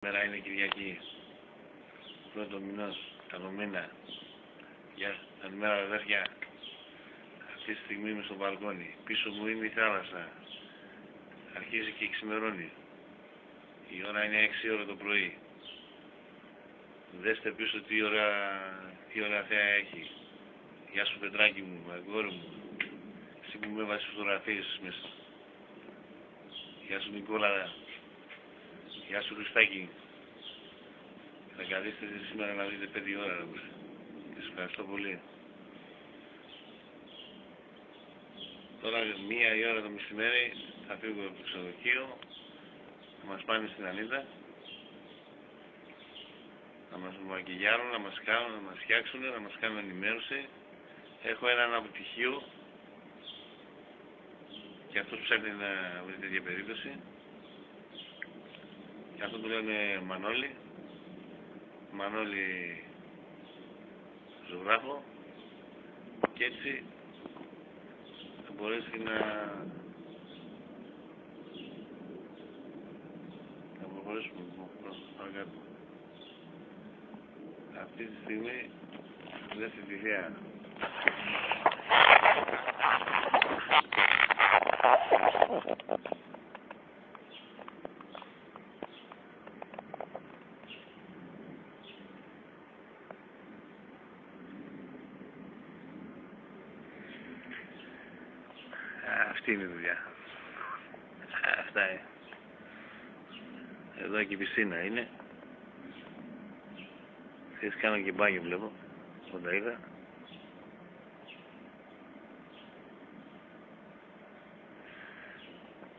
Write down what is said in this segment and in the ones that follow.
Σήμερα είναι Κυριακή, πρώτο μηνός, καλό μήνα. Γεια σας, καλημέρα αδέρφια. Αυτή τη στιγμή είμαι στο μπαλκόνι. Πίσω μου είναι η θάλασσα. Αρχίζει και ξημερώνει. Η ώρα είναι 6 ώρα το πρωί. Δέστε πίσω τι ωραία θέα έχει. Γεια σου Πετράκη μου, αγόρι μου. Εσύ που με βάζεις φωτογραφίες μέσα. Γεια σου Νικόλα. Γεια σου Χριστάκη. Θα καθίσετε σήμερα να δείτε 5 ώρα. Σας ευχαριστώ πολύ. Τώρα 1 η ώρα το μεσημέρι θα φύγω από το ξενοδοχείο. Θα μας πάνε στην Ανίτα. Να μας μακιγιάρουν, να μας κάνουν, να μας φτιάξουν, να μας κάνουν ενημέρωση. Έχω έναν αποτυχίο και αυτός ψάχνει να βρει τέτοια περίπτωση. Και αυτό το λένε Μανώλη ζωγράφο, και έτσι θα μπορέσει να προχωρήσουμε παρακάτω. Αυτή τη στιγμή δεν στη τυχαία. Αυτή είναι η δουλειά. Αυτά είναι. Εδώ και η πισίνα είναι. Θες κάνω και μπάνιο βλέπω. Όταν είδα.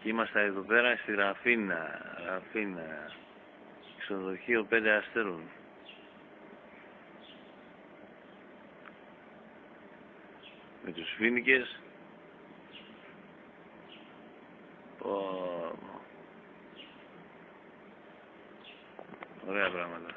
Και είμαστε εδώ πέρα στη Ραφίνα. Ξενοδοχείο 5 αστέρων. Με τους φοίνικες. Ωραία πράγματα.